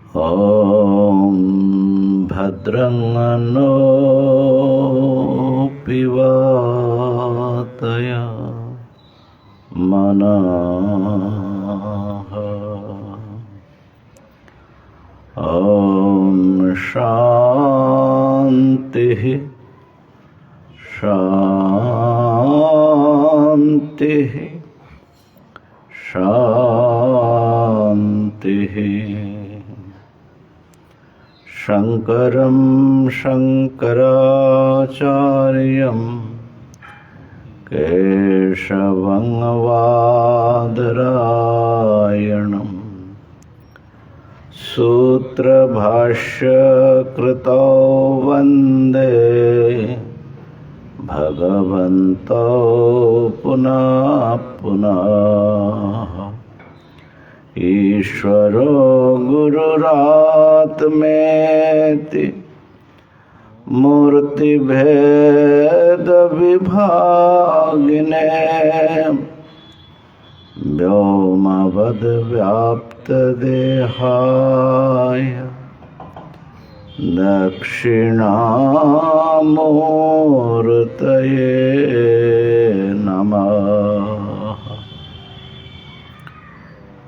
ॐ भद्रं नो पिवातय मनः। ॐ शान्तिः शान्तिः शान्तिः। शङ्करं शङ्कराचार्यं केशवं बादरायणं सूत्रभाष्यकृतौ वन्दे भगवन्तौ पुनः पुनः। ईश्वरो गुरुरात्मेति मूर्तिभेदविभागिने व्योमवद्व्याप्तदेहाय दक्षिणामूर्तये नमः।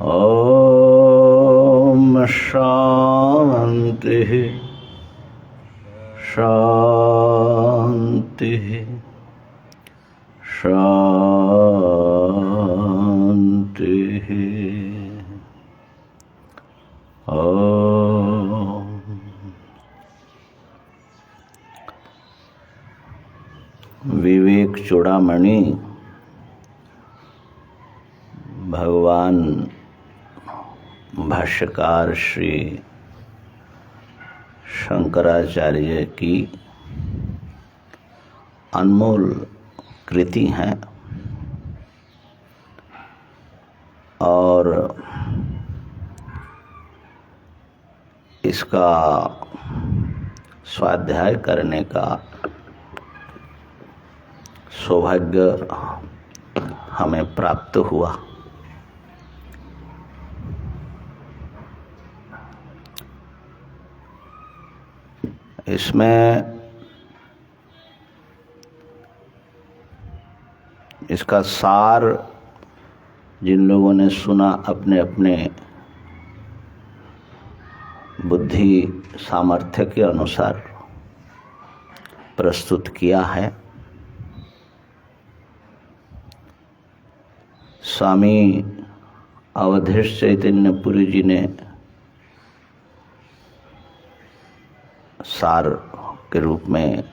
ॐ शान्तिः शान्तिः शान्तिः। विवेक चूड़ामणि भगवान भाष्यकार श्री शंकराचार्य की अनमोल कृति है और इसका स्वाध्याय करने का सौभाग्य हमें प्राप्त हुआ। इसमें इसका सार जिन लोगों ने सुना अपने अपने बुद्धि सामर्थ्य के अनुसार प्रस्तुत किया है। स्वामी अवधेश चैतन्यपुरी जी ने सार के रूप में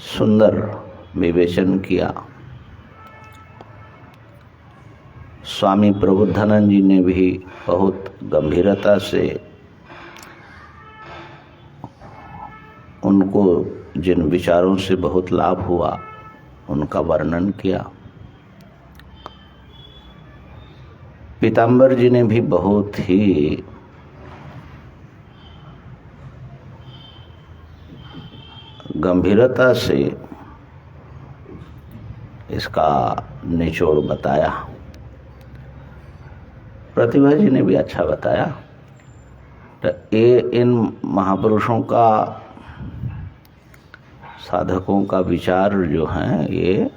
सुंदर विवेचन किया। स्वामी प्रबुद्धानंद जी ने भी बहुत गंभीरता से उनको जिन विचारों से बहुत लाभ हुआ उनका वर्णन किया। पीताम्बर जी ने भी बहुत ही गंभीरता से इसका निचोड़ बताया। प्रतिभा जी ने भी अच्छा बताया। तो ये इन महापुरुषों का साधकों का विचार जो है ये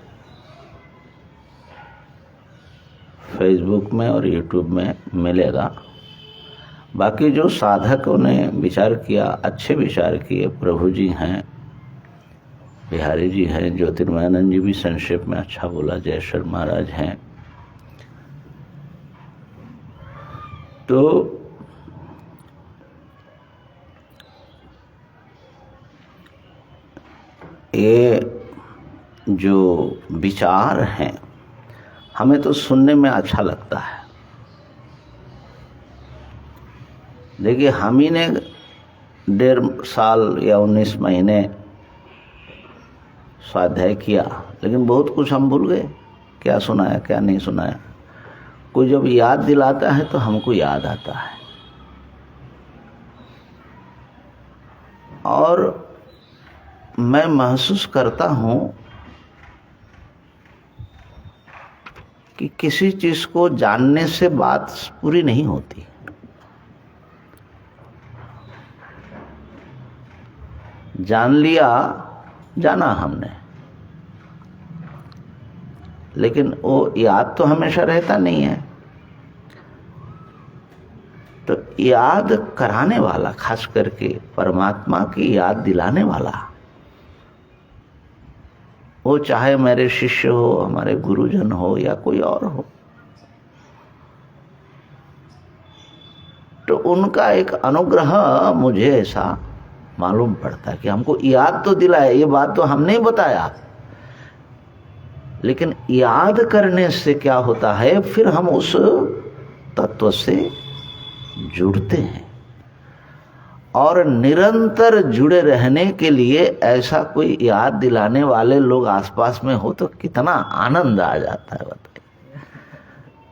फेसबुक में और यूट्यूब में मिलेगा। बाकी जो साधकों ने विचार किया अच्छे विचार किए। प्रभु जी हैं, बिहारी जी हैं, ज्योतिर्मयानंद जी भी संक्षेप में अच्छा बोला, जयेश्वर महाराज हैं। तो ये जो विचार हैं हमें तो सुनने में अच्छा लगता है। देखिए हम ही ने 1.5 साल या 19 महीने स्वाध्याय किया, लेकिन बहुत कुछ हम भूल गए, क्या सुनाया क्या नहीं सुनाया। कोई जब याद दिलाता है तो हमको याद आता है। और मैं महसूस करता हूँ कि किसी चीज़ को जानने से बात पूरी नहीं होती। जान लिया, जाना हमने, लेकिन वो याद तो हमेशा रहता नहीं है। तो याद कराने वाला, खास करके परमात्मा की याद दिलाने वाला, वो चाहे मेरे शिष्य हो, हमारे गुरुजन हो या कोई और हो, तो उनका एक अनुग्रह मुझे ऐसा मालूम पड़ता है कि हमको याद तो दिलाया, ये बात तो हमने ही बताया, लेकिन याद करने से क्या होता है, फिर हम उस तत्व से जुड़ते हैं। और निरंतर जुड़े रहने के लिए ऐसा कोई याद दिलाने वाले लोग आसपास में हो तो कितना आनंद आ जाता है, बताइए।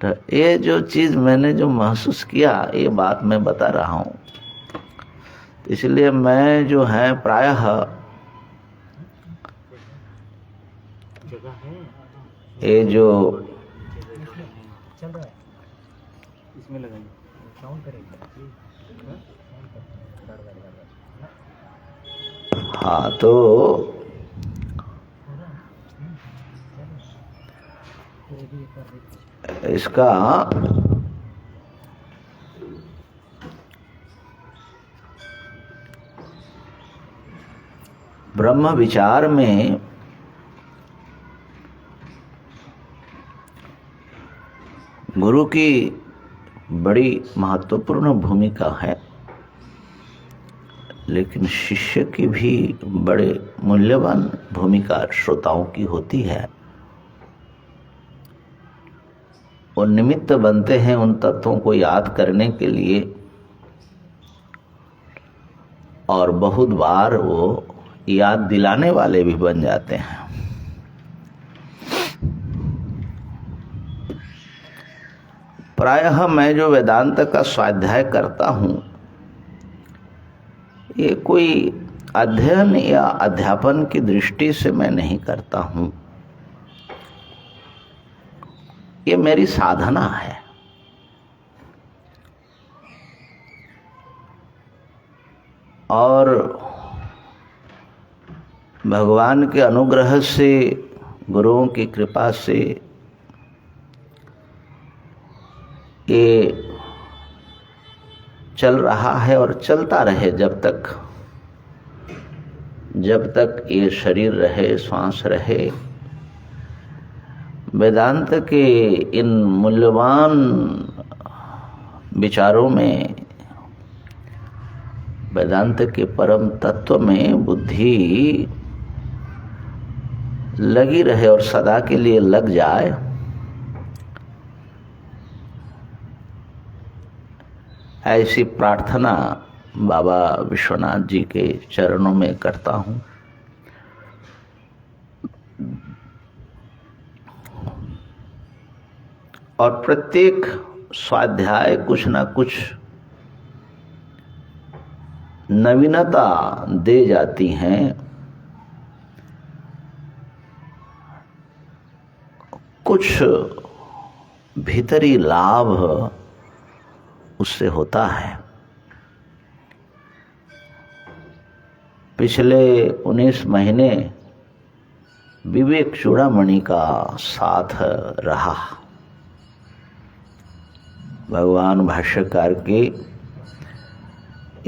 तो ये जो चीज मैंने जो महसूस किया, ये बात मैं बता रहा हूं। इसलिए मैं जो है प्रायः ये जो इसमें लगाइए, हाँ, तो इसका ब्रह्म विचार में गुरु की बड़ी महत्वपूर्ण भूमिका है, लेकिन शिष्य की भी बड़े मूल्यवान भूमिका श्रोताओं की होती है। वो निमित्त बनते हैं उन तत्वों को याद करने के लिए, और बहुत बार वो याद दिलाने वाले भी बन जाते हैं। प्रायः मैं जो वेदांत का स्वाध्याय करता हूँ, ये कोई अध्ययन या अध्यापन की दृष्टि से मैं नहीं करता हूँ, ये मेरी साधना है। और भगवान के अनुग्रह से, गुरुओं की कृपा से ये चल रहा है और चलता रहे जब तक ये शरीर रहे, श्वास रहे। वेदांत के इन मूल्यवान विचारों में, वेदांत के परम तत्व में बुद्धि लगी रहे और सदा के लिए लग जाए, ऐसी प्रार्थना बाबा विश्वनाथ जी के चरणों में करता हूँ। और प्रत्येक स्वाध्याय कुछ ना कुछ नवीनता दे जाती हैं, कुछ भीतरी लाभ उससे होता है। पिछले 19 महीने विवेक चूड़ामणि का साथ रहा। भगवान भाष्यकार के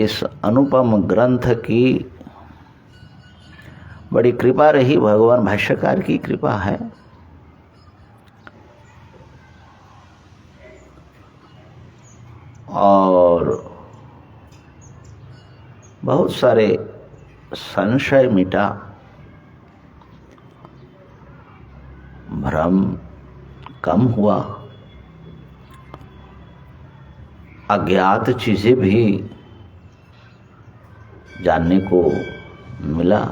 इस अनुपम ग्रंथ की बड़ी कृपा रही, भगवान भाष्यकार की कृपा है। और बहुत सारे संशय मिटा, भ्रम कम हुआ, अज्ञात चीजें भी जानने को मिला।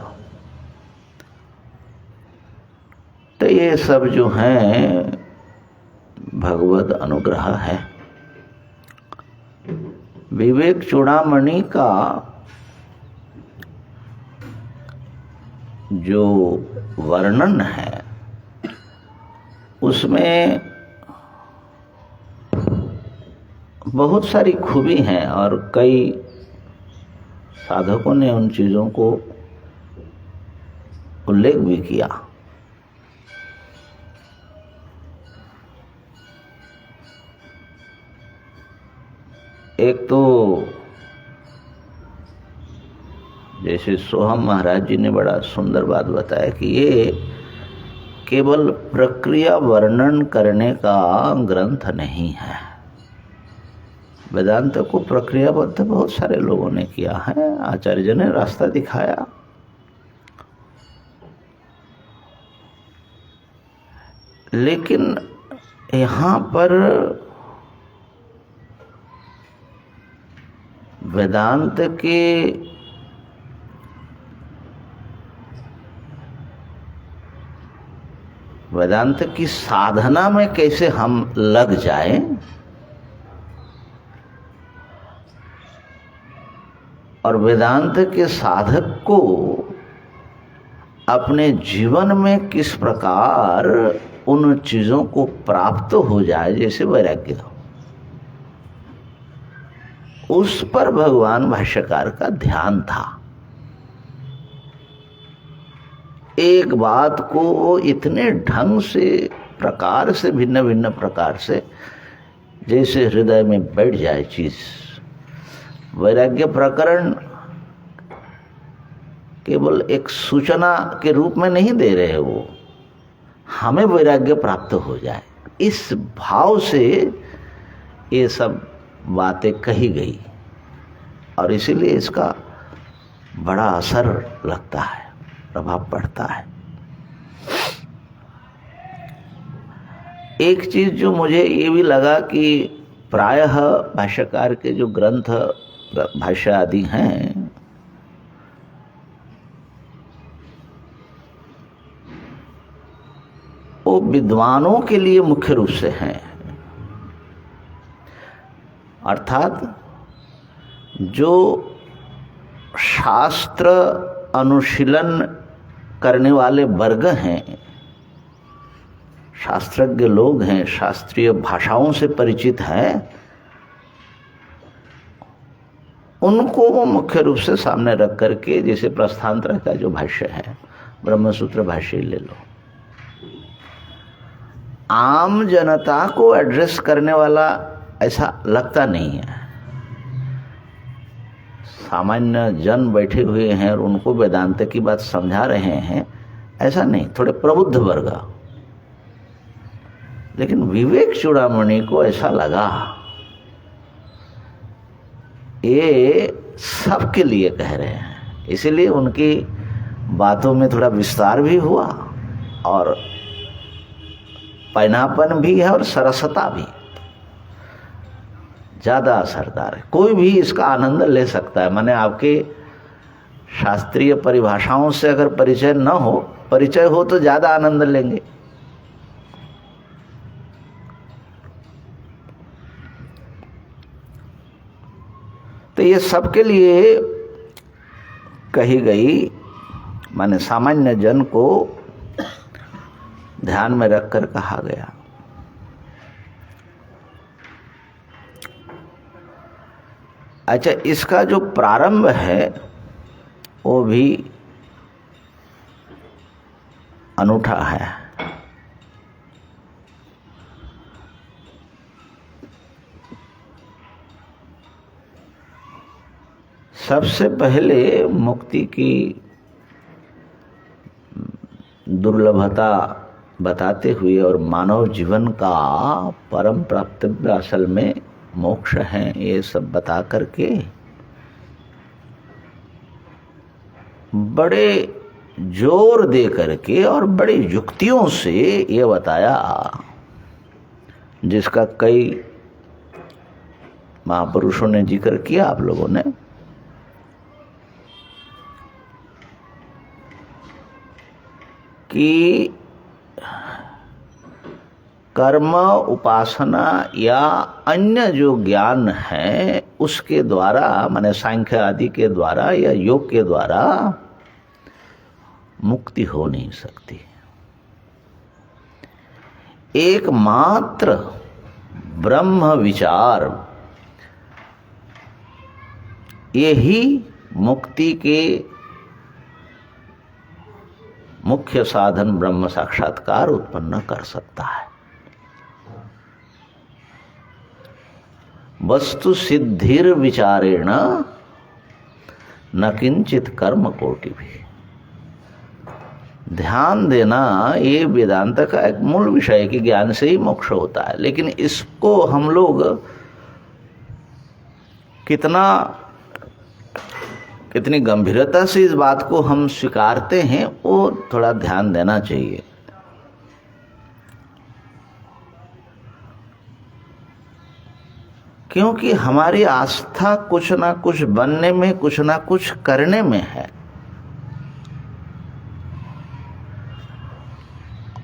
तो ये सब जो है भगवत अनुग्रह है। विवेक चूड़ामणि का जो वर्णन है उसमें बहुत सारी खूबी हैं और कई साधकों ने उन चीज़ों को उल्लेख भी किया। एक तो जैसे सोहम महाराज जी ने बड़ा सुंदर बात बताया कि ये केवल प्रक्रिया वर्णन करने का ग्रंथ नहीं है। वेदांत को प्रक्रियाबद्ध बहुत सारे लोगों ने किया है, आचार्य जी ने रास्ता दिखाया। लेकिन यहाँ पर वेदांत की साधना में कैसे हम लग जाएं, और वेदांत के साधक को अपने जीवन में किस प्रकार उन चीजों को प्राप्त हो जाए, जैसे वैराग्य, उस पर भगवान भाष्यकार का ध्यान था। एक बात को इतने ढंग से, प्रकार से, भिन्न भिन्न प्रकार से जैसे हृदय में बैठ जाए चीज। वैराग्य प्रकरण केवल एक सूचना के रूप में नहीं दे रहे, वो हमें वैराग्य प्राप्त हो जाए, इस भाव से ये सब बातें कही गई, और इसीलिए इसका बड़ा असर लगता है, प्रभाव पड़ता है। एक चीज जो मुझे ये भी लगा कि प्रायः भाष्यकार के जो ग्रंथ, भाष्य आदि हैं, वो विद्वानों के लिए मुख्य रूप से हैं। अर्थात जो शास्त्र अनुशीलन करने वाले वर्ग हैं, शास्त्रज्ञ लोग हैं, शास्त्रीय भाषाओं से परिचित हैं, उनको वो मुख्य रूप से सामने रख करके, जैसे प्रस्थांतर का जो भाष्य है, ब्रह्मसूत्र भाष्य ले लो, आम जनता को एड्रेस करने वाला ऐसा लगता नहीं है। सामान्य जन बैठे हुए हैं और उनको वेदांत की बात समझा रहे हैं, ऐसा नहीं, थोड़े प्रबुद्ध वर्ग। लेकिन विवेक चूड़ामणि को ऐसा लगा ये सबके लिए कह रहे हैं, इसीलिए उनकी बातों में थोड़ा विस्तार भी हुआ और पैनापन भी है और सरसता भी ज्यादा असरदार है। कोई भी इसका आनंद ले सकता है। माने आपके शास्त्रीय परिभाषाओं से अगर परिचय न हो, परिचय हो तो ज्यादा आनंद लेंगे। तो ये सबके लिए कही गई, माने सामान्य जन को ध्यान में रखकर कहा गया। अच्छा, इसका जो प्रारंभ है वो भी अनूठा है। सबसे पहले मुक्ति की दुर्लभता बताते हुए और मानव जीवन का परम प्राप्तव्य असल में मोक्ष है, ये सब बता करके बड़े जोर दे करके और बड़ी युक्तियों से ये बताया, जिसका कई महापुरुषों ने जिक्र किया, आप लोगों ने। कि कर्म, उपासना या अन्य जो ज्ञान है उसके द्वारा, माने सांख्य आदि के द्वारा या योग के द्वारा मुक्ति हो नहीं सकती। एकमात्र ब्रह्म विचार यही मुक्ति के मुख्य साधन ब्रह्म साक्षात्कार उत्पन्न कर सकता है। वस्तु सिद्धिर विचारेण न किंचित कर्म कोटि भी। ध्यान देना ये वेदांत का एक मूल विषय है कि ज्ञान से ही मोक्ष होता है, लेकिन इसको हम लोग कितनी गंभीरता से इस बात को हम स्वीकारते हैं, वो थोड़ा ध्यान देना चाहिए। क्योंकि हमारी आस्था कुछ ना कुछ बनने में, कुछ ना कुछ करने में है,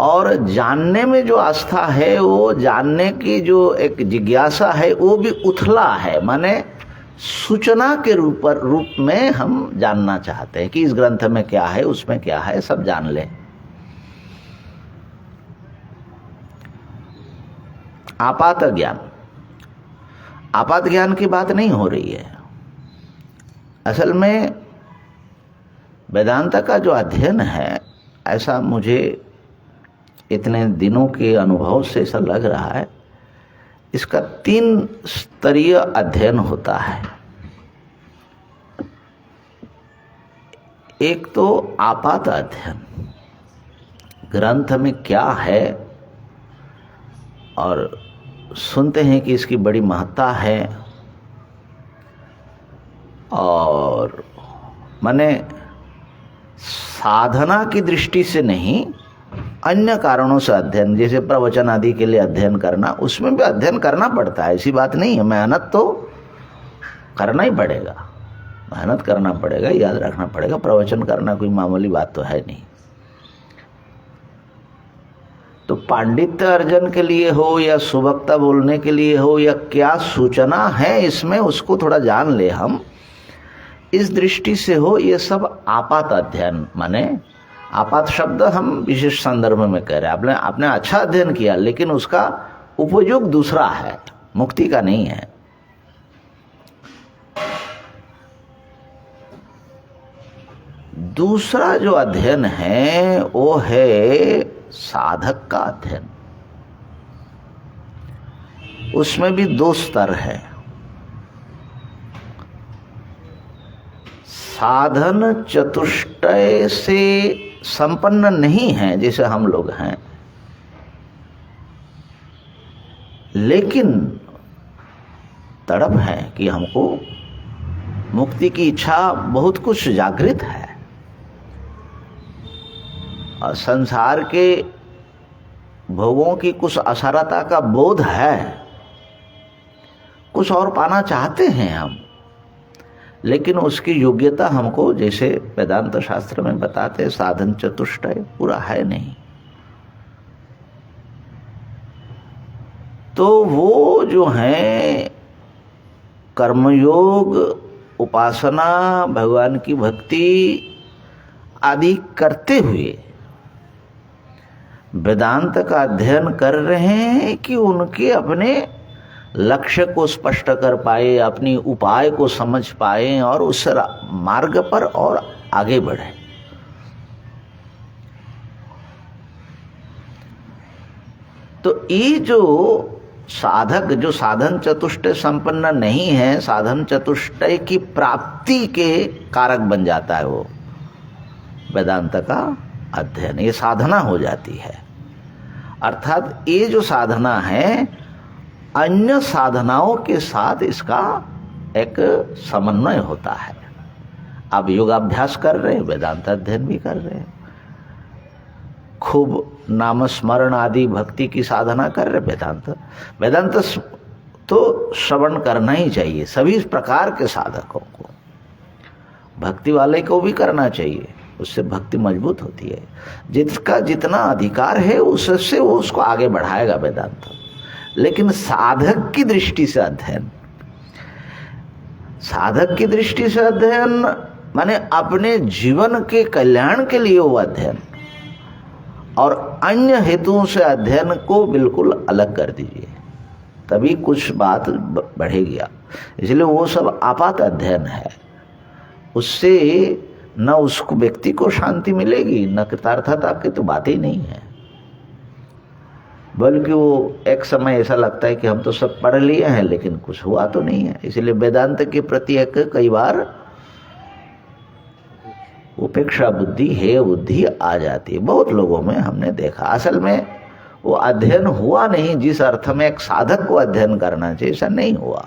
और जानने में जो आस्था है, वो जानने की जो एक जिज्ञासा है, वो भी उथला है। माने सूचना के रूप में हम जानना चाहते हैं कि इस ग्रंथ में क्या है, उसमें क्या है, सब जान लें। आपात ज्ञान, आपात ज्ञान की बात नहीं हो रही है। असल में वेदांत का जो अध्ययन है, ऐसा मुझे इतने दिनों के अनुभव से ऐसा लग रहा है, इसका 3 स्तरीय अध्ययन होता है। एक तो आपात अध्ययन, ग्रंथ में क्या है और सुनते हैं कि इसकी बड़ी महत्ता है, और माने साधना की दृष्टि से नहीं, अन्य कारणों से अध्ययन, जैसे प्रवचन आदि के लिए अध्ययन करना, उसमें भी अध्ययन करना पड़ता है, ऐसी बात नहीं है। मेहनत तो करना ही पड़ेगा, मेहनत करना पड़ेगा, याद रखना पड़ेगा। प्रवचन करना कोई मामूली बात तो है नहीं। तो पांडित्य अर्जन के लिए हो या सुवक्ता बोलने के लिए हो, या क्या सूचना है इसमें, उसको थोड़ा जान ले हम, इस दृष्टि से हो, ये सब आपात अध्ययन। माने आपात शब्द हम विशेष संदर्भ में कह रहे हैं। आपने अच्छा अध्ययन किया, लेकिन उसका उपयोग दूसरा है, मुक्ति का नहीं है। दूसरा जो अध्ययन है वो है साधक का अध्ययन। उसमें भी 2 स्तर है। साधन चतुष्टय से संपन्न नहीं है जैसे हम लोग हैं, लेकिन तड़प है कि हमको मुक्ति की इच्छा बहुत कुछ जागृत है, और संसार के भोगों की कुछ असारता का बोध है, कुछ और पाना चाहते हैं हम, लेकिन उसकी योग्यता हमको, जैसे वेदांत शास्त्र में बताते, साधन चतुष्टय पूरा है नहीं। तो वो जो है कर्मयोग, उपासना, भगवान की भक्ति आदि करते हुए वेदांत का अध्ययन कर रहे हैं कि उनके अपने लक्ष्य को स्पष्ट कर पाए, अपनी उपाय को समझ पाए और उस मार्ग पर और आगे बढ़े। तो ये जो साधक, जो साधन चतुष्टय संपन्न नहीं है, साधन चतुष्टय की प्राप्ति के कारक बन जाता है वो वेदांत का अध्ययन। ये साधना हो जाती है। अर्थात ये जो साधना है, अन्य साधनाओं के साथ इसका एक समन्वय होता है। आप योगाभ्यास कर रहे हैं, वेदांत अध्ययन भी कर रहे हैं, खूब नाम स्मरण आदि भक्ति की साधना कर रहे, वेदांत तो श्रवण करना ही चाहिए सभी प्रकार के साधकों को। भक्ति वाले को भी करना चाहिए, उससे भक्ति मजबूत होती है। जिसका जितना अधिकार है उससे वो उसको आगे बढ़ाएगा वेदांत। लेकिन साधक की दृष्टि से अध्ययन, साधक की दृष्टि से अध्ययन माने अपने जीवन के कल्याण के लिए वो अध्ययन, और अन्य हेतुओं से अध्ययन को बिल्कुल अलग कर दीजिए, तभी कुछ बात बढ़ेगी। इसलिए वो सब आपात अध्ययन है, उससे न उसको व्यक्ति को शांति मिलेगी, न कृतार्थता की तो बात ही नहीं है। बल्कि वो एक समय ऐसा लगता है कि हम तो सब पढ़ लिए हैं लेकिन कुछ हुआ तो नहीं है। इसलिए वेदांत के प्रति एक कई बार उपेक्षा बुद्धि, हे बुद्धि आ जाती है बहुत लोगों में, हमने देखा। असल में वो अध्ययन हुआ नहीं जिस अर्थ में एक साधक को अध्ययन करना चाहिए, ऐसा नहीं हुआ।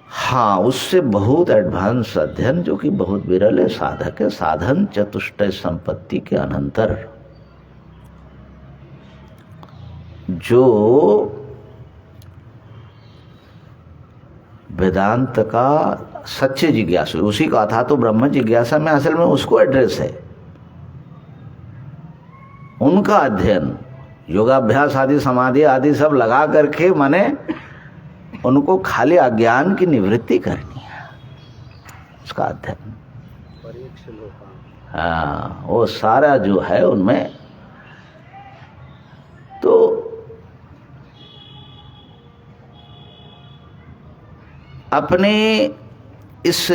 हाँ, उससे बहुत एडवांस अध्ययन जो कि बहुत विरल है, साधक है। साधन चतुष्टय संपत्ति के अनंतर जो वेदांत का सच्चे जिज्ञासु, उसी का था तो ब्रह्म जिज्ञासा में असल में उसको एड्रेस है। उनका अध्ययन योगाभ्यास आदि समाधि आदि सब लगा करके माने उनको खाली अज्ञान की निवृत्ति करनी है, उसका अध्ययन। हाँ, वो सारा जो है उनमें तो अपने इस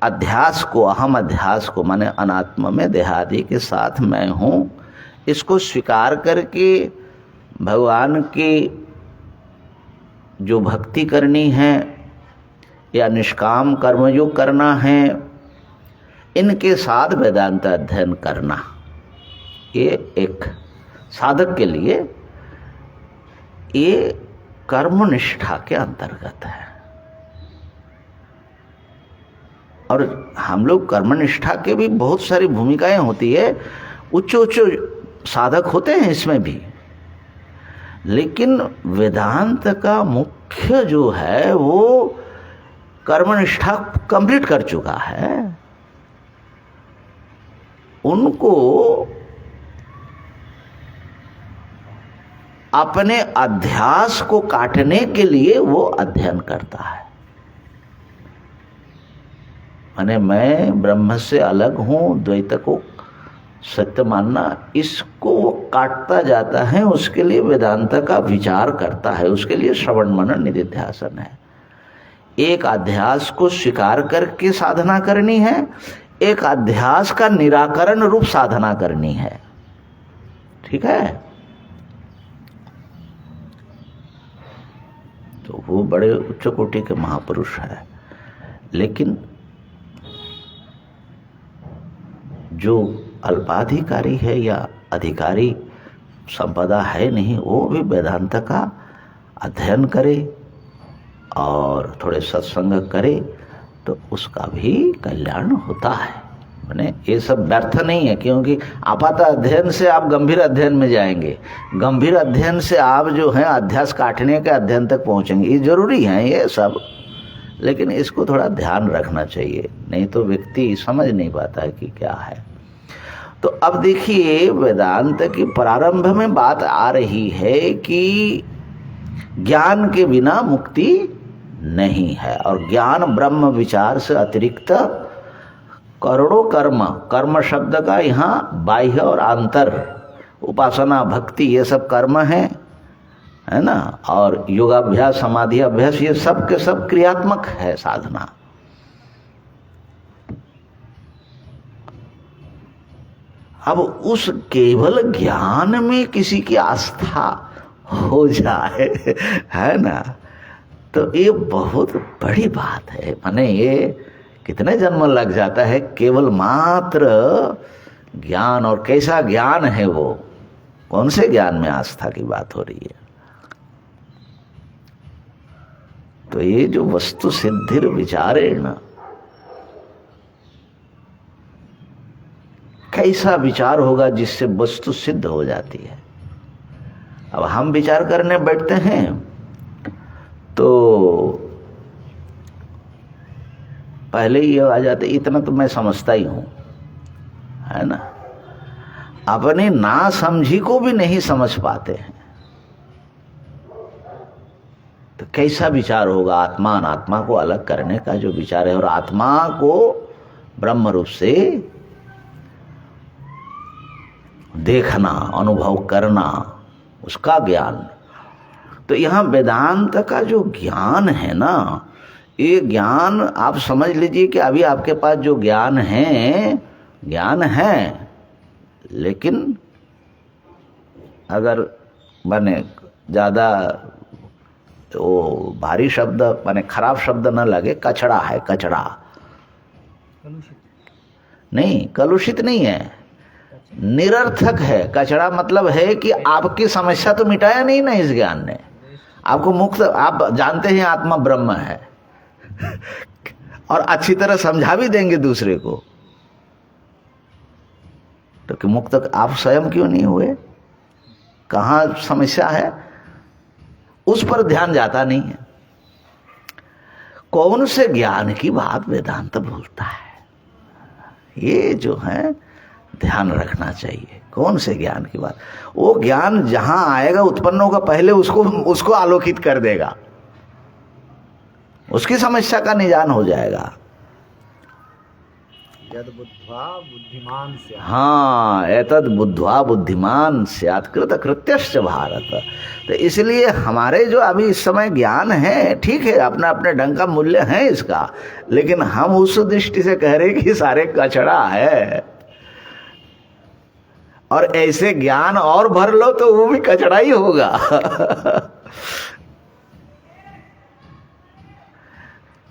अध्यास को, अहम अध्यास को माने अनात्म में देहादि के साथ मैं हूँ, इसको स्वीकार करके भगवान की जो भक्ति करनी है या निष्काम कर्मयोग करना है, इनके साथ वेदांत अध्ययन करना, ये एक साधक के लिए ये कर्मनिष्ठा के अंतर्गत है। और हम लोग कर्मनिष्ठा के भी बहुत सारी भूमिकाएं होती है, उच्च उच्च साधक होते हैं इसमें भी, लेकिन वेदांत का मुख्य जो है वो कर्मनिष्ठा कंप्लीट कर चुका है। उनको अपने अध्यास को काटने के लिए वो अध्ययन करता है। माने मैं ब्रह्म से अलग हूं, द्वैत को सत्य मानना, इसको वो काटता जाता है। उसके लिए वेदांत का विचार करता है, उसके लिए श्रवण मनन निधिध्यासन है। एक अध्यास को स्वीकार करके साधना करनी है, एक अध्यास का निराकरण रूप साधना करनी है। ठीक है, तो वो बड़े उच्च कोटि के महापुरुष है। लेकिन जो अल्पाधिकारी है या अधिकारी संपदा है नहीं, वो भी वेदांत का अध्ययन करे और थोड़े सत्संग करे तो उसका भी कल्याण होता है। माने ये सब व्यर्थ नहीं है, क्योंकि आपात अध्ययन से आप गंभीर अध्ययन में जाएंगे, गंभीर अध्ययन से आप जो है अध्यास काटने के अध्ययन तक पहुंचेंगे। ये जरूरी है ये सब, लेकिन इसको थोड़ा ध्यान रखना चाहिए, नहीं तो व्यक्ति समझ नहीं पाता है कि क्या है। तो अब देखिए, वेदांत की प्रारंभ में बात आ रही है कि ज्ञान के बिना मुक्ति नहीं है, और ज्ञान ब्रह्म विचार से अतिरिक्त करोड़ों कर्म, कर्म शब्द का यहाँ बाह्य और आंतर, उपासना भक्ति ये सब कर्म है ना, और योगाभ्यास समाधि अभ्यास ये सब के सब क्रियात्मक है साधना। अब उस केवल ज्ञान में किसी की आस्था हो जाए, है ना, तो ये बहुत बड़ी बात है। माने ये कितने जन्म लग जाता है केवल मात्र ज्ञान, और कैसा ज्ञान है वो, कौन से ज्ञान में आस्था की बात हो रही है। तो ये जो वस्तु सिद्धिर विचारेण, कैसा विचार होगा जिससे वस्तु सिद्ध हो जाती है। अब हम विचार करने बैठते हैं तो पहले ही आ जाते, इतना तो मैं समझता ही हूं, है ना, अपने ना समझी को भी नहीं समझ पाते हैं। तो कैसा विचार होगा आत्मा अनात्मा को अलग करने का जो विचार है, और आत्मा को ब्रह्म रूप से देखना, अनुभव करना, उसका ज्ञान। तो यहाँ वेदांत का जो ज्ञान है ना, ये ज्ञान आप समझ लीजिए कि अभी आपके पास जो ज्ञान है, लेकिन अगर माने ज़्यादा वो भारी शब्द माने खराब शब्द न लगे, कचड़ा है, कचड़ा कलुषित नहीं, कलुषित नहीं है, निरर्थक है। कचड़ा मतलब है कि आपकी समस्या तो मिटाया नहीं ना इस ज्ञान ने, आपको मुक्त, आप जानते हैं आत्मा ब्रह्म है और अच्छी तरह समझा भी देंगे दूसरे को, तो कि मुक्त आप स्वयं क्यों नहीं हुए? कहाँ समस्या है? उस पर ध्यान जाता नहीं है। कौन से ज्ञान की बात वेदांत बोलता है, ये जो है ध्यान रखना चाहिए। कौन से ज्ञान की बात? वो ज्ञान जहां आएगा, उत्पन्न होगा, पहले उसको आलोकित कर देगा, उसकी समस्या का निदान हो जाएगा। यद बुद्ध्वा बुद्धिमान स्यात्। हाँ, एतद बुद्ध्वा बुद्धिमान स्यात् कृत कृत्यश्च भारत। तो इसलिए हमारे जो अभी इस समय ज्ञान है, ठीक है, अपना अपने ढंग का मूल्य है इसका, लेकिन हम उस दृष्टि से कह रहे कि सारे कचड़ा है, और ऐसे ज्ञान और भर लो तो वो भी कचड़ा ही होगा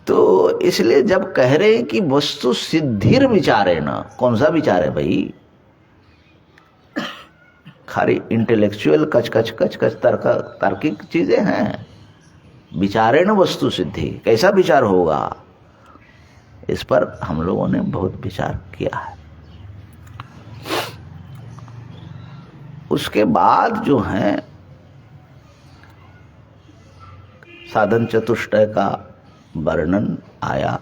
तो इसलिए जब कह रहे हैं कि वस्तु सिद्धिर विचारे न, कौन सा विचार है भाई? खाली इंटेलेक्चुअल कच तार्किक चीजें हैं। विचारे न वस्तु सिद्धि, कैसा विचार होगा? इस पर हम लोगों ने बहुत विचार किया है। उसके बाद जो है साधन चतुष्टय का वर्णन आया।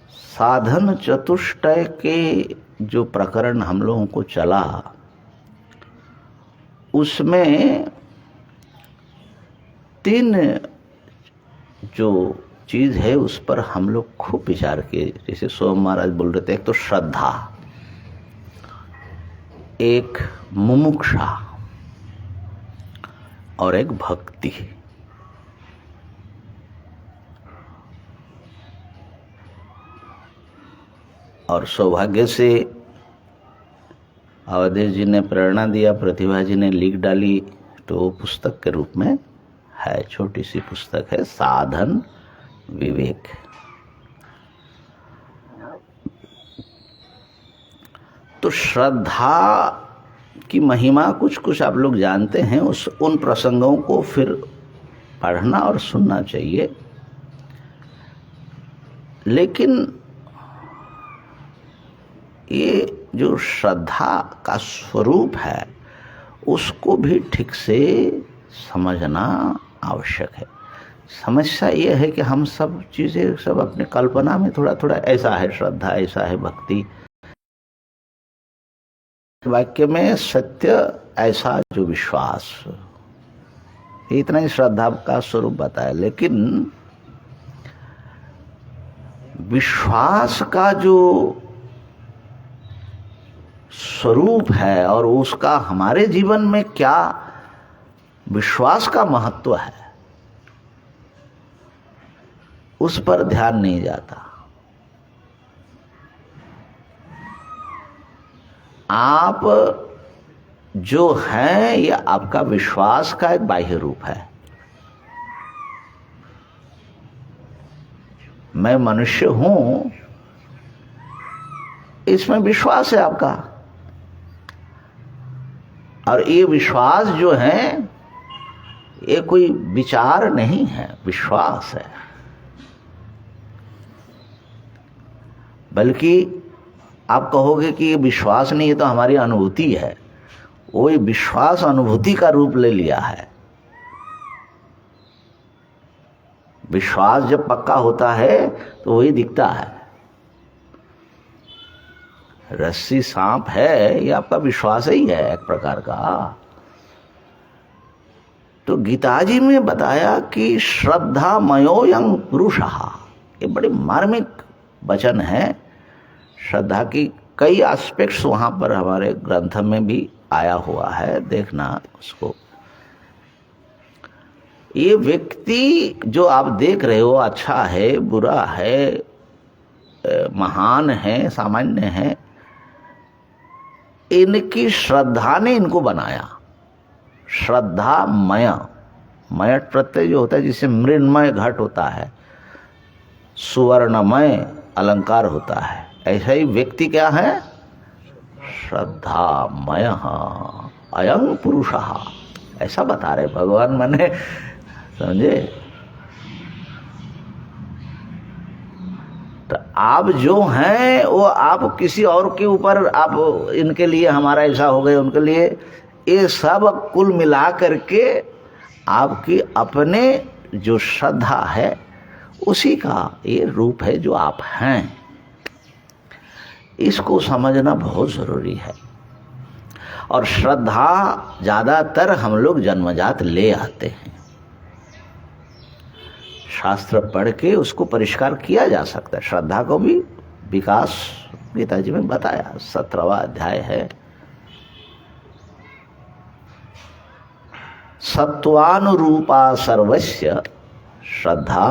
साधन चतुष्टय के जो प्रकरण हम लोगों को चला, उसमें 3 जो चीज है उस पर हम लोग खूब विचार किए। जैसे सोम महाराज बोल रहे थे, एक तो श्रद्धा, एक मुमुक्षा और एक भक्ति। और सौभाग्य से अवधेश जी ने प्रेरणा दिया, प्रतिभा जी ने लिख डाली, तो वो पुस्तक के रूप में है, छोटी सी पुस्तक है, साधन विवेक। तो श्रद्धा की महिमा कुछ कुछ आप लोग जानते हैं, उन प्रसंगों को फिर पढ़ना और सुनना चाहिए। लेकिन ये जो श्रद्धा का स्वरूप है उसको भी ठीक से समझना आवश्यक है। समस्या ये है कि हम सब चीज़ें सब अपने कल्पना में थोड़ा थोड़ा, ऐसा है श्रद्धा, ऐसा है भक्ति, वाक्य में सत्य, ऐसा जो विश्वास, इतना ही श्रद्धा का स्वरूप बताया। लेकिन विश्वास का जो स्वरूप है और उसका हमारे जीवन में क्या विश्वास का महत्व है, उस पर ध्यान नहीं जाता। आप जो हैं ये आपका विश्वास का एक बाह्य रूप है। मैं मनुष्य हूं, इसमें विश्वास है आपका, और ये विश्वास जो है ये कोई विचार नहीं है, विश्वास है। बल्कि आप कहोगे कि ये विश्वास नहीं है तो हमारी अनुभूति है, वो ये विश्वास अनुभूति का रूप ले लिया है। विश्वास जब पक्का होता है तो वही दिखता है। रस्सी सांप है, ये आपका विश्वास ही है एक प्रकार का। तो गीताजी में बताया कि श्रद्धा मयोयं पुरुषः, ये बड़ी मार्मिक वचन है। श्रद्धा की कई एस्पेक्ट्स वहां पर हमारे ग्रंथ में भी आया हुआ है, देखना उसको। ये व्यक्ति जो आप देख रहे हो अच्छा है, बुरा है, महान है, सामान्य है, इनकी श्रद्धा ने इनको बनाया। श्रद्धामय, मय प्रत्यय जो होता है जिससे मृण्मय घट होता है, सुवर्णमय अलंकार होता है, ऐसा ही व्यक्ति क्या है? श्रद्धामय अयं पुरुषः, ऐसा बता रहे भगवान। मैंने समझे? तो आप जो हैं वो आप किसी और के ऊपर आप इनके लिए हमारा ऐसा हो गया, उनके लिए, ये सब कुल मिला करके आपकी अपने जो श्रद्धा है उसी का ये रूप है जो आप हैं। इसको समझना बहुत जरूरी है। और श्रद्धा ज्यादातर हम लोग जन्मजात ले आते हैं, शास्त्र पढ़ के उसको परिष्कार किया जा सकता है। श्रद्धा को भी विकास गीता जी में बताया, 17वां अध्याय है। सत्वानुरूपा सर्वस्य श्रद्धा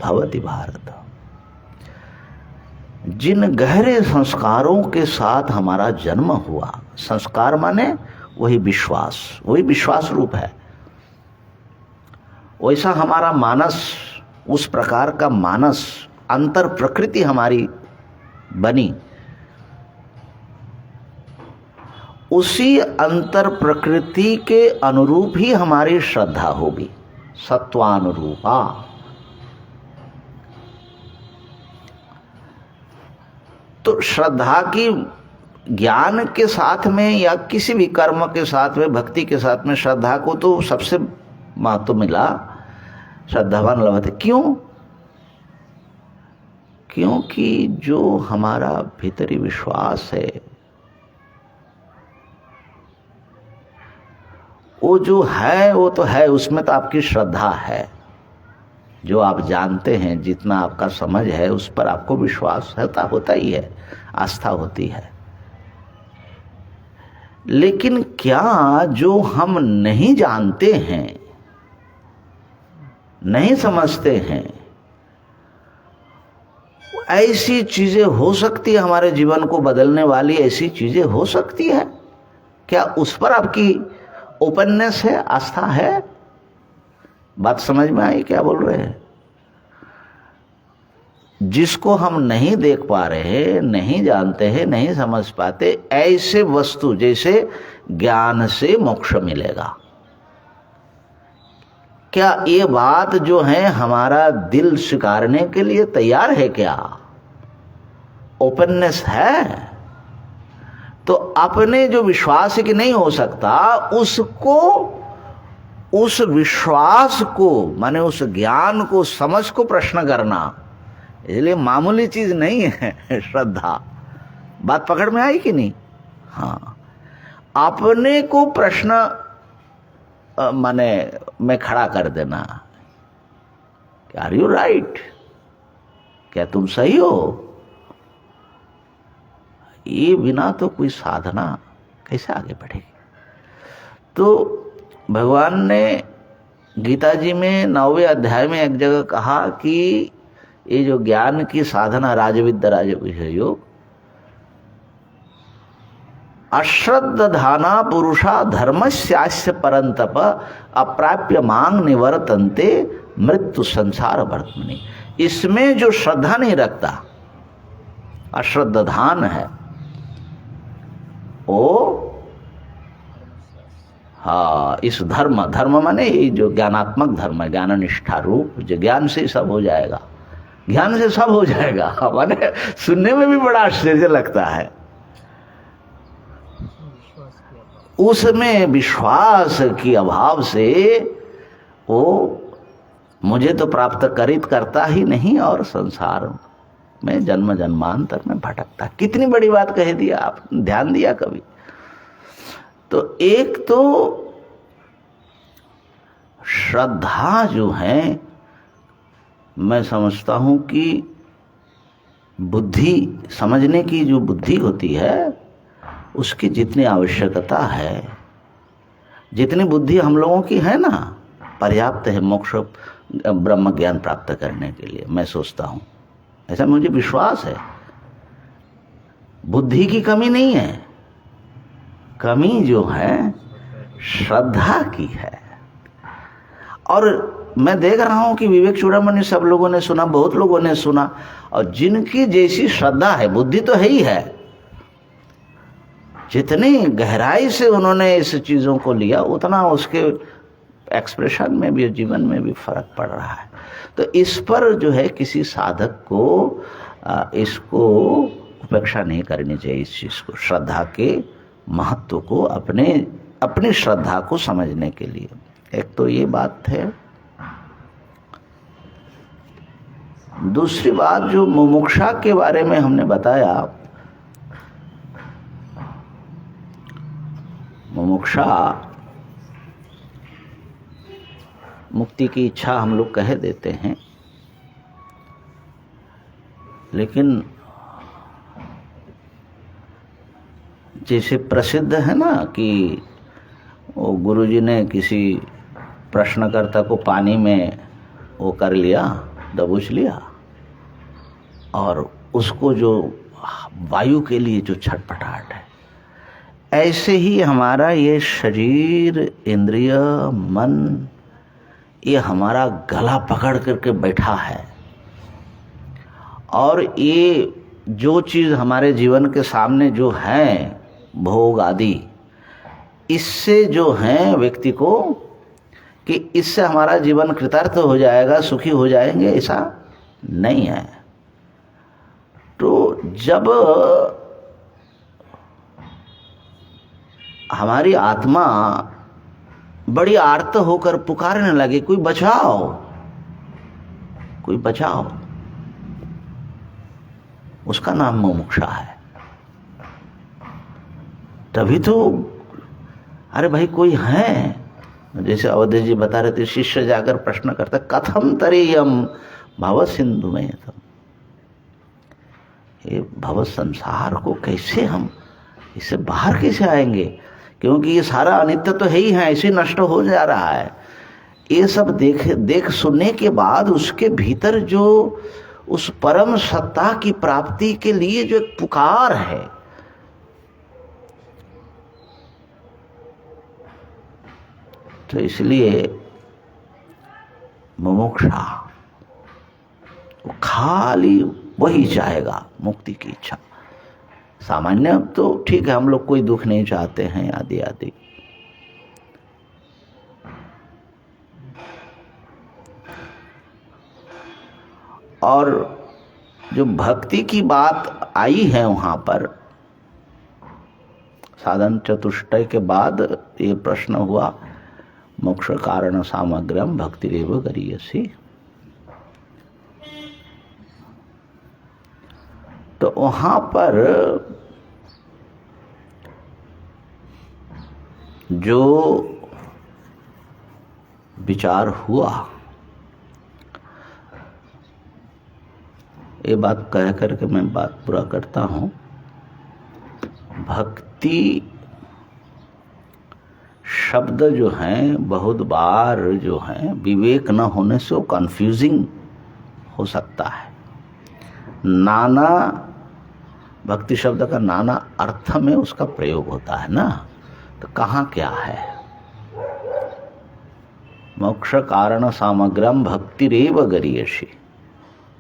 भवति भारत। जिन गहरे संस्कारों के साथ हमारा जन्म हुआ, संस्कार माने वही विश्वास, वही विश्वास रूप है, वैसा हमारा मानस, उस प्रकार का मानस, अंतर प्रकृति हमारी बनी, उसी अंतर प्रकृति के अनुरूप ही हमारी श्रद्धा होगी, सत्वानुरूपा। तो श्रद्धा की ज्ञान के साथ में या किसी भी कर्म के साथ में, भक्ति के साथ में श्रद्धा को तो सबसे महत्व मिला, श्रद्धावान लभते। क्यों? क्योंकि जो हमारा भीतरी विश्वास है वो जो है वो तो है, उसमें तो आपकी श्रद्धा है। जो आप जानते हैं, जितना आपका समझ है उस पर आपको विश्वास होता ही है, आस्था होती है। लेकिन क्या जो हम नहीं जानते हैं, नहीं समझते हैं, ऐसी चीजें हो सकती है, हमारे जीवन को बदलने वाली ऐसी चीजें हो सकती है, क्या उस पर आपकी ओपननेस है, आस्था है? बात समझ में आई क्या बोल रहे हैं? जिसको हम नहीं देख पा रहे, नहीं जानते हैं, नहीं समझ पाते, ऐसे वस्तु जैसे ज्ञान से मोक्ष मिलेगा, क्या ये बात जो है हमारा दिल स्वीकारने के लिए तैयार है? क्या ओपननेस है? तो अपने जो विश्वास है कि नहीं हो सकता, उसको, उस विश्वास को माने उस ज्ञान को, समझ को प्रश्न करना, इसलिए मामूली चीज नहीं है श्रद्धा। बात पकड़ में आई कि नहीं? हाँ, अपने को प्रश्न माने में खड़ा कर देना, आर यू राइट, क्या तुम सही हो? ये बिना तो कोई साधना कैसे आगे बढ़ेगी? तो भगवान ने गीता जी में 9वें अध्याय में एक जगह कहा कि ये जो ज्ञान की साधना, राजविद्या राजविषय योग, अश्रद्धाना पुरुषा धर्मस्यास्य परंतप अप्राप्य मांग निवर्तन्ते मृत्यु संसार वर्तमनि। इसमें जो श्रद्धा नहीं रखता, अश्रद्धान है वो, हाँ, इस धर्म माने ये जो ज्ञानात्मक धर्म है, ज्ञान निष्ठा रूप, जो ज्ञान से सब हो जाएगा, ज्ञान से सब हो जाएगा, माने सुनने में भी बड़ा आश्चर्य लगता है। उसमें विश्वास की अभाव से वो मुझे तो प्राप्त करता ही नहीं और संसार में जन्म जन्मांतर में भटकता। कितनी बड़ी बात कह दिया, आप ध्यान दिया कभी? तो एक तो श्रद्धा जो है, मैं समझता हूं कि बुद्धि, समझने की जो बुद्धि होती है उसकी जितनी आवश्यकता है, जितनी बुद्धि हम लोगों की है ना, पर्याप्त है मोक्ष ब्रह्म ज्ञान प्राप्त करने के लिए, मैं सोचता हूँ, ऐसा मुझे विश्वास है। बुद्धि की कमी नहीं है, कमी जो है श्रद्धा की है। और मैं देख रहा हूं कि विवेक चूड़ामणि सब लोगों ने सुना, बहुत लोगों ने सुना, और जिनकी जैसी श्रद्धा है, बुद्धि तो है ही है, जितनी गहराई से उन्होंने इस चीजों को लिया उतना उसके एक्सप्रेशन में भी, जीवन में भी फर्क पड़ रहा है। तो इस पर जो है किसी साधक को इसको उपेक्षा नहीं करनी चाहिए। इस चीज को, श्रद्धा के महत्व को, अपनी श्रद्धा को समझने के लिए। एक तो ये बात है। दूसरी बात जो मुमुक्षा के बारे में हमने बताया, मुमुक्षा मुक्ति की इच्छा हम लोग कह देते हैं, लेकिन जैसे प्रसिद्ध है ना कि वो गुरुजी ने किसी प्रश्नकर्ता को पानी में वो कर लिया, दबोच लिया, और उसको जो वायु के लिए जो छटपटाहट है, ऐसे ही हमारा ये शरीर, इंद्रिय, मन, ये हमारा गला पकड़ करके बैठा है। और ये जो चीज़ हमारे जीवन के सामने जो है, भोग आदि, इससे जो है व्यक्ति को कि इससे हमारा जीवन कृतार्थ हो जाएगा, सुखी हो जाएंगे, ऐसा नहीं है। तो जब हमारी आत्मा बड़ी आर्त होकर पुकारने लगे, कोई बचाओ, कोई बचाओ, उसका नाम मुमुक्षा है। तभी तो, अरे भाई कोई है, जैसे अवधेश जी बता रहे थे, शिष्य जाकर प्रश्न करता, कथम तरेयम भव सिंधु में, ये भव संसार को कैसे हम, इससे बाहर कैसे आएंगे, क्योंकि ये सारा अनित्य तो है ही है, ऐसे नष्ट हो जा रहा है। ये सब देख सुनने के बाद उसके भीतर जो उस परम सत्ता की प्राप्ति के लिए जो एक पुकार है, तो इसलिए मुमुक्षा वो खाली वही चाहेगा, मुक्ति की इच्छा। सामान्य तो ठीक है, हम लोग कोई दुख नहीं चाहते हैं आदि आदि, और जो भक्ति की बात आई है वहां पर, साधन चतुष्टय के बाद ये प्रश्न हुआ, मोक्ष कारण सामग्रम भक्तिरेव गरीयसी। तो वहां पर जो विचार हुआ, ये बात कह करके मैं बात पूरा करता हूं। भक्ति शब्द जो हैं बहुत बार जो हैं विवेक न होने से वो कंफ्यूजिंग हो सकता है। नाना भक्ति शब्द का नाना अर्थ में उसका प्रयोग होता है ना, तो कहाँ क्या है। मोक्ष कारण सामग्रम भक्तिरेव गरीयसी,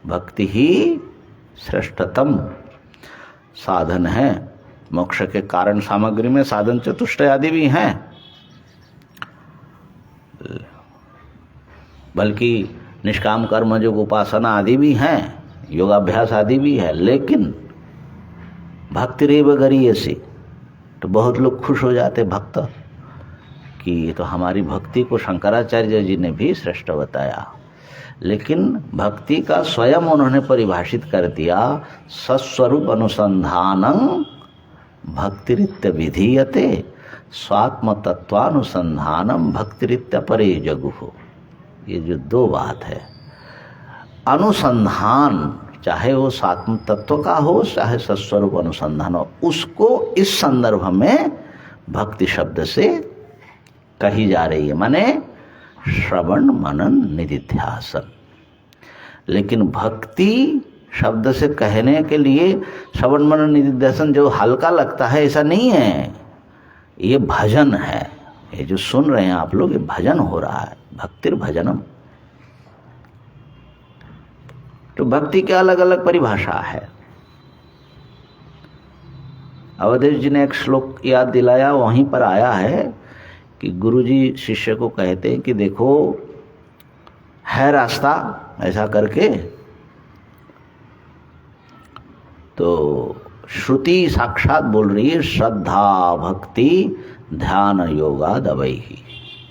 भक्ति ही श्रेष्ठतम साधन है। मोक्ष के कारण सामग्री में साधन चतुष्टय आदि भी हैं, बल्कि निष्काम कर्म योग उपासना आदि भी हैं, योगाभ्यास आदि भी है, लेकिन भक्तिरेव गरीयसी, तो बहुत लोग खुश हो जाते भक्त कि ये तो हमारी भक्ति को शंकराचार्य जी ने भी श्रेष्ठ बताया। लेकिन भक्ति का स्वयं उन्होंने परिभाषित कर दिया, सस्वरूप अनुसंधानं भक्तिरित्य विधीयते, स्वात्म तत्वानुसंधानम भक्तिरित्य परे जगुः। ये जो दो बात है, अनुसंधान चाहे वो स्वात्म तत्व का हो चाहे सस्वरूप अनुसंधान हो, उसको इस संदर्भ में भक्ति शब्द से कही जा रही है। माने श्रवण मनन निधिध्यासन। लेकिन भक्ति शब्द से कहने के लिए श्रवण मनन निधिध्यासन जो हल्का लगता है ऐसा नहीं है, ये भजन है। ये जो सुन रहे हैं आप लोग, ये भजन हो रहा है, भक्तिर भजनम। तो भक्ति के अलग अलग परिभाषा है। अवधेश जी ने एक श्लोक याद दिलाया, वहीं पर आया है कि गुरुजी शिष्य को कहते हैं कि देखो है रास्ता, ऐसा करके तो श्रुति साक्षात बोल रही है श्रद्धा भक्ति ध्यान योगा दवैहि।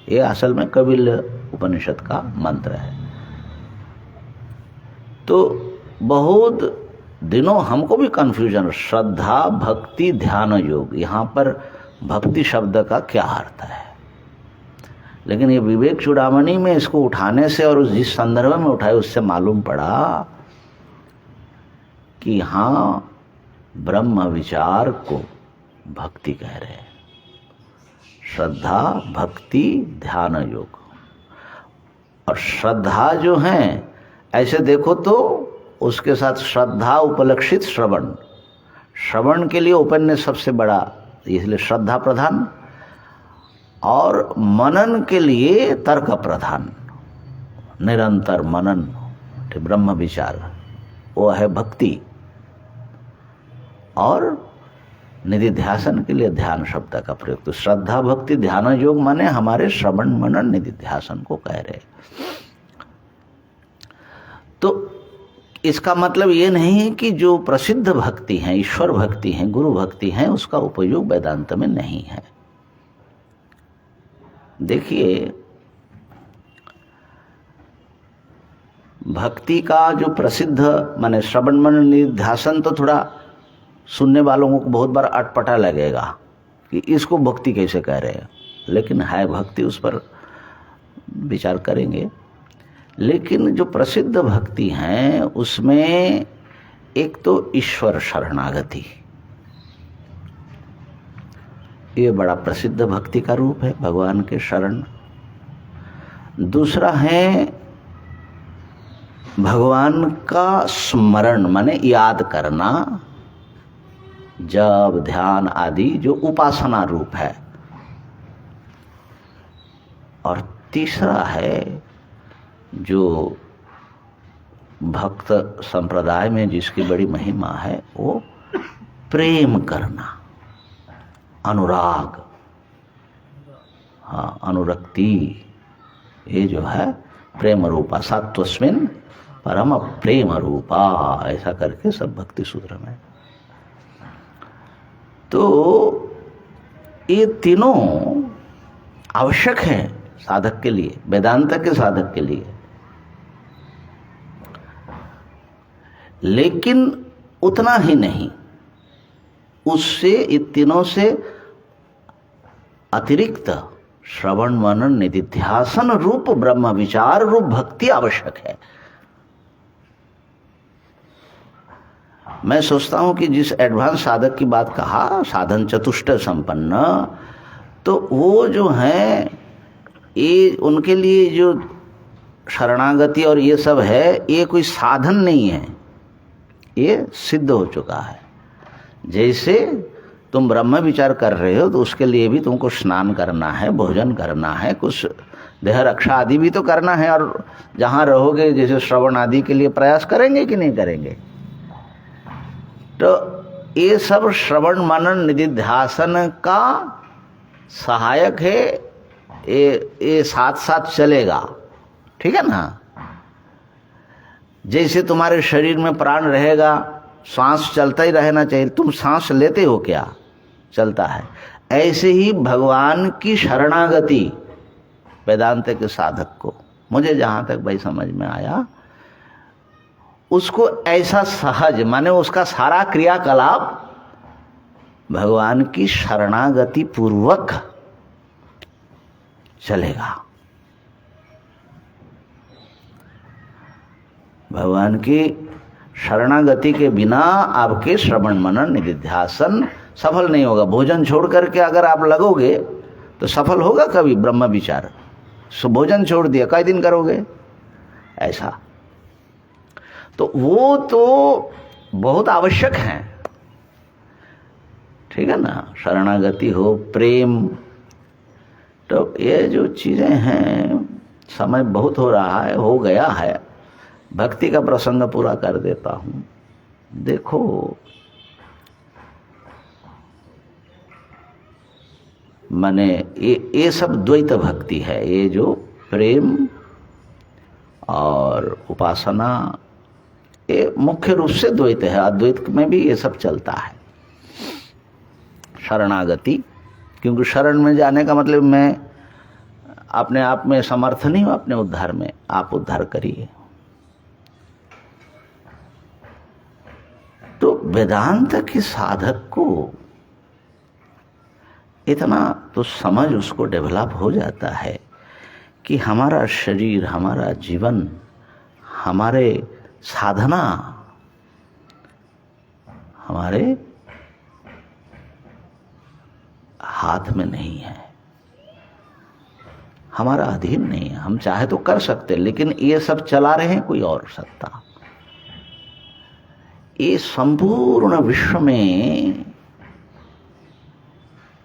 ये असल में कपिल उपनिषद का मंत्र है। तो बहुत दिनों हमको भी कंफ्यूजन, श्रद्धा भक्ति ध्यान योग, यहाँ पर भक्ति शब्द का क्या अर्थ है। लेकिन ये विवेक चूड़ामणि में इसको उठाने से और जिस संदर्भ में उठाए उससे मालूम पड़ा कि हाँ ब्रह्म विचार को भक्ति कह रहे हैं। श्रद्धा भक्ति ध्यान योग। और श्रद्धा जो है ऐसे देखो तो उसके साथ श्रद्धा उपलक्षित श्रवण, श्रवण के लिए उपन्यास सबसे बड़ा, इसलिए श्रद्धा प्रधान। और मनन के लिए तर्क प्रधान, निरंतर मनन ब्रह्म विचार, वो है भक्ति। और निधिध्यासन के लिए ध्यान शब्द का प्रयोग। तो श्रद्धा भक्ति ध्यान योग माने हमारे श्रवण मनन निधिध्यासन को कह रहे। तो इसका मतलब ये नहीं है कि जो प्रसिद्ध भक्ति हैं, ईश्वर भक्ति हैं, गुरु भक्ति हैं, उसका उपयोग वेदांत में नहीं है। देखिए भक्ति का जो प्रसिद्ध माने श्रवण मनन निधिध्यासन तो थोड़ा सुनने वालों को बहुत बार अटपटा लगेगा कि इसको भक्ति कैसे कह रहे हैं, लेकिन है भक्ति, उस पर विचार करेंगे। लेकिन जो प्रसिद्ध भक्ति हैं उसमें एक तो ईश्वर शरणागति, ये बड़ा प्रसिद्ध भक्ति का रूप है, भगवान के शरण। दूसरा है भगवान का स्मरण माने याद करना, जप ध्यान आदि जो उपासना रूप है। और तीसरा है जो भक्त संप्रदाय में जिसकी बड़ी महिमा है, वो प्रेम करना, अनुराग, हाँ अनुरक्ति, ये जो है प्रेम रूपा, सत्वस्मिन् परम प्रेम रूपा, ऐसा करके सब भक्ति सूत्र में। तो ये तीनों आवश्यक हैं साधक के लिए, वेदांत के साधक के लिए। लेकिन उतना ही नहीं, उससे इन तीनों से अतिरिक्त श्रवण मनन निधिध्यासन रूप ब्रह्म विचार रूप भक्ति आवश्यक है। मैं सोचता हूं कि जिस एडवांस साधक की बात कहा, साधन चतुष्ट संपन्न, तो वो जो है ये उनके लिए जो शरणागति और ये सब है, ये कोई साधन नहीं है, ये सिद्ध हो चुका है। जैसे तुम ब्रह्म विचार कर रहे हो तो उसके लिए भी तुमको स्नान करना है, भोजन करना है, कुछ देह रक्षा आदि भी तो करना है। और जहाँ रहोगे जैसे श्रवण आदि के लिए प्रयास करेंगे कि नहीं करेंगे। तो ये सब श्रवण मनन निधिध्यासन का सहायक है, ये साथ साथ चलेगा, ठीक है ना। जैसे तुम्हारे शरीर में प्राण रहेगा, सांस चलता ही रहना चाहिए, तुम सांस लेते हो क्या, चलता है। ऐसे ही भगवान की शरणागति वेदांत के साधक को, मुझे जहाँ तक भाई समझ में आया, उसको ऐसा सहज माने उसका सारा क्रियाकलाप भगवान की शरणागति पूर्वक चलेगा। भगवान की शरणागति के बिना आपके श्रवण मनन निधिध्यासन सफल नहीं होगा। भोजन छोड़ करके अगर आप लगोगे तो सफल होगा कभी ब्रह्म विचार, भोजन छोड़ दिया, कई दिन करोगे ऐसा? तो वो तो बहुत आवश्यक है, ठीक है ना, शरणागति हो, प्रेम। तो ये जो चीजें हैं, समय बहुत हो रहा है, हो गया है, भक्ति का प्रसंग पूरा कर देता हूं। देखो, माने ये सब द्वैत भक्ति है। ये जो प्रेम और उपासना, ये मुख्य रूप से द्वैत है। अद्वैत में भी ये सब चलता है। शरणागति, क्योंकि शरण में जाने का मतलब मैं अपने आप में समर्थ नहीं हूं, अपने उद्धार में, आप उद्धार करिए। तो वेदांत के साधक को इतना तो समझ उसको डेवलप हो जाता है कि हमारा शरीर, हमारा जीवन, हमारे साधना हमारे हाथ में नहीं है, हमारा अधीन नहीं है। हम चाहे तो कर सकते, लेकिन ये सब चला रहे हैं कोई और सत्ता। ये संपूर्ण विश्व में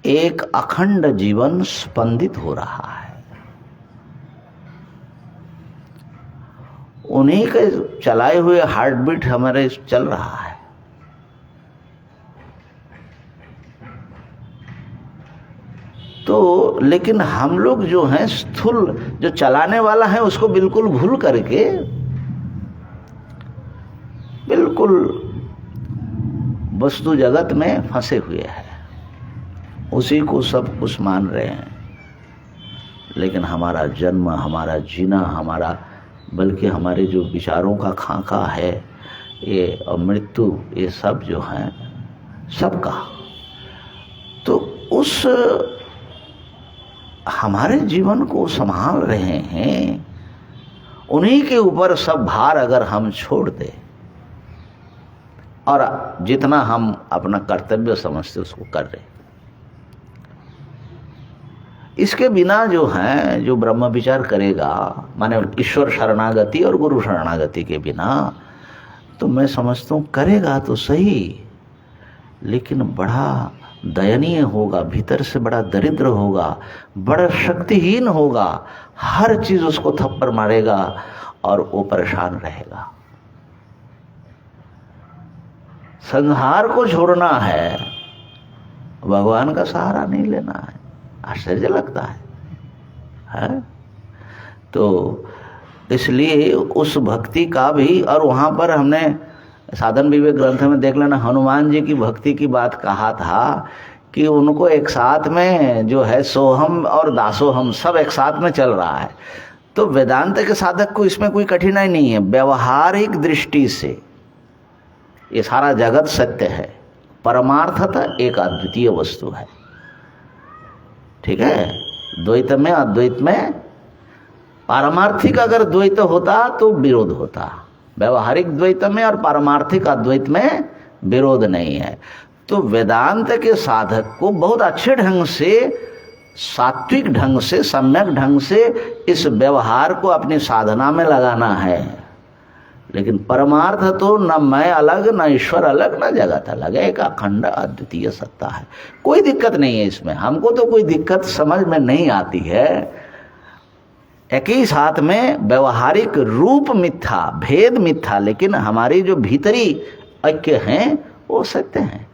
एक अखंड जीवन स्पंदित हो रहा है। उन्हीं के चलाए हुए हार्ट बीट हमारे चल रहा है। तो लेकिन हम लोग जो हैं, स्थूल जो चलाने वाला है उसको बिल्कुल भूल करके बिल्कुल वस्तु जगत में फंसे हुए हैं, उसी को सब कुछ मान रहे हैं। लेकिन हमारा जन्म, हमारा जीना, हमारा बल्कि हमारे जो विचारों का खाका है ये, और मृत्यु, ये सब जो है सबका, तो उस हमारे जीवन को संभाल रहे हैं, उन्हीं के ऊपर सब भार अगर हम छोड़ दें और जितना हम अपना कर्तव्य समझते उसको कर रहे, इसके बिना जो है, जो ब्रह्म विचार करेगा, माने ईश्वर शरणागति और गुरु शरणागति के बिना, तो मैं समझता हूँ करेगा तो सही, लेकिन बड़ा दयनीय होगा, भीतर से बड़ा दरिद्र होगा, बड़ा शक्तिहीन होगा, हर चीज उसको थप्पड़ मारेगा और वो परेशान रहेगा। संहार को छोड़ना है, भगवान का सहारा नहीं लेना है। आश्चर्य लगता है? तो इसलिए उस भक्ति का भी, और वहां पर हमने साधन विवेक ग्रंथ में देख लेना, हनुमान जी की भक्ति की बात कहा था कि उनको एक साथ में जो है सोहम और दासोहम सब एक साथ में चल रहा है। तो वेदांत के साधक को इसमें कोई कठिनाई नहीं है। व्यवहारिक दृष्टि से ये सारा जगत सत्य है, परमार्थतः एक अद्वितीय वस्तु है, ठीक है। द्वैत में अद्वैत में, पारमार्थिक अगर द्वैत होता तो विरोध होता, व्यवहारिक द्वैत में और पारमार्थिक अद्वैत में विरोध नहीं है। तो वेदांत के साधक को बहुत अच्छे ढंग से, सात्विक ढंग से, सम्यक ढंग से इस व्यवहार को अपनी साधना में लगाना है। लेकिन परमार्थ तो न मैं अलग, न ईश्वर अलग, न जगत अलग है, एक अखंड अद्वितीय सत्ता है। कोई दिक्कत नहीं है इसमें, हमको तो कोई दिक्कत समझ में नहीं आती है। एक ही साथ में व्यवहारिक रूप मिथ्या, भेद मिथ्या, लेकिन हमारी जो भीतरी ऐक्य हैं वो सत्य हैं,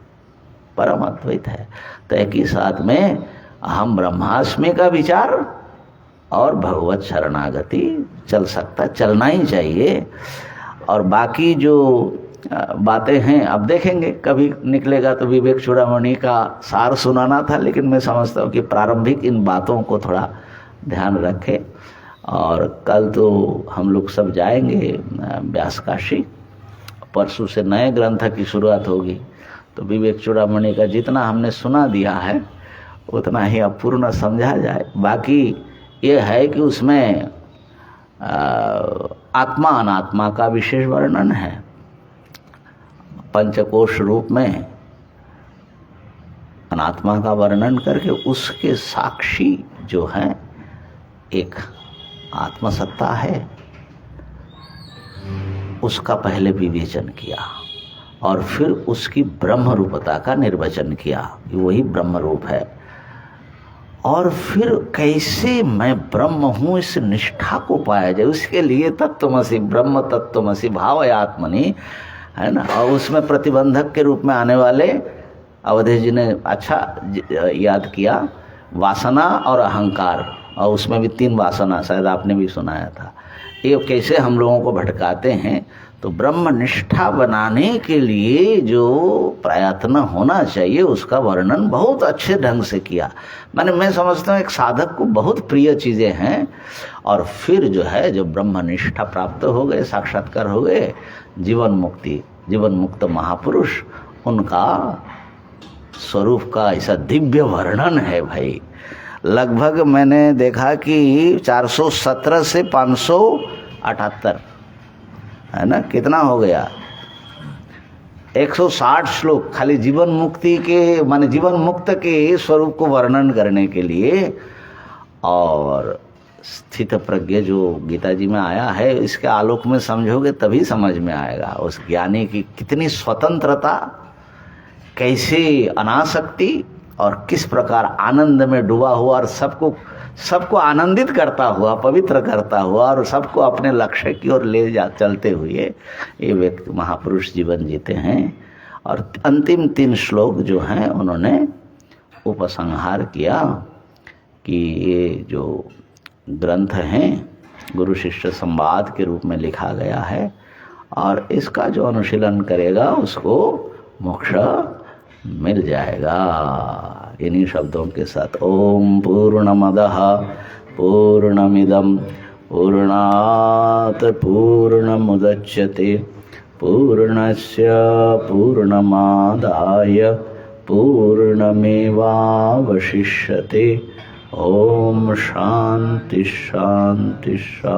परम अद्वैत है। तो एक ही साथ में हम ब्रह्मास्मि का विचार और भगवत शरणागति चल सकता, चलना ही चाहिए। और बाकी जो बातें हैं अब देखेंगे, कभी निकलेगा तो विवेक चूड़ामणि का सार सुनाना था, लेकिन मैं समझता हूँ कि प्रारंभिक इन बातों को थोड़ा ध्यान रखें। और कल तो हम लोग सब जाएंगे व्यासकाशी, परसों से नए ग्रंथ की शुरुआत होगी। तो विवेक चूड़ामणि का जितना हमने सुना दिया है उतना ही अब पूर्ण समझा जाए। बाकी ये है कि उसमें आत्मा अनात्मा का विशेष वर्णन है, पंचकोश रूप में अनात्मा का वर्णन करके उसके साक्षी जो है एक आत्मसत्ता है, उसका पहले विवेचन किया और फिर उसकी ब्रह्म रूपता का निर्वचन किया कि वही ब्रह्म रूप है। और फिर कैसे मैं ब्रह्म हूँ इस निष्ठा को पाया जाए, उसके लिए तत्त्वमसि ब्रह्म तत्त्वमसि भावयात्मनि, है ना। और उसमें प्रतिबंधक के रूप में आने वाले अवधेश जी ने अच्छा याद किया, वासना और अहंकार, और उसमें भी 3 वासना शायद आपने भी सुनाया था। ये कैसे हम लोगों को भटकाते हैं। तो ब्रह्म निष्ठा बनाने के लिए जो प्रयत्न होना चाहिए उसका वर्णन बहुत अच्छे ढंग से किया। मैं समझता हूँ एक साधक को बहुत प्रिय चीज़ें हैं। और फिर जो है जो ब्रह्म निष्ठा प्राप्त हो गए, साक्षात्कार हो गए, जीवन मुक्ति, जीवन मुक्त महापुरुष, उनका स्वरूप का ऐसा दिव्य वर्णन है भाई। लगभग मैंने देखा कि 417 से 578, है ना, कितना हो गया, 160 श्लोक खाली जीवन मुक्ति के जीवन मुक्त के स्वरूप को वर्णन करने के लिए। और स्थित प्रज्ञ जो गीता जी में आया है, इसके आलोक में समझोगे तभी समझ में आएगा उस ज्ञानी की कितनी स्वतंत्रता, कैसे अनासक्ति, और किस प्रकार आनंद में डूबा हुआ और सबको आनंदित करता हुआ, पवित्र करता हुआ, और सबको अपने लक्ष्य की ओर ले चलते हुए ये व्यक्ति महापुरुष जीवन जीते हैं। और अंतिम 3 श्लोक जो हैं उन्होंने उपसंहार किया कि ये जो ग्रंथ हैं गुरु शिष्य संवाद के रूप में लिखा गया है, और इसका जो अनुशीलन करेगा उसको मोक्ष मिल जाएगा। इन्हीं शब्दों के साथ ओम पूर्णमदः पूर्णमिदं पूर्णात् पूर्णमुदच्यते पूर्णस्य पूर्णमादाय पूर्णमेवावशिष्यते। ओम शांति शांति शांति।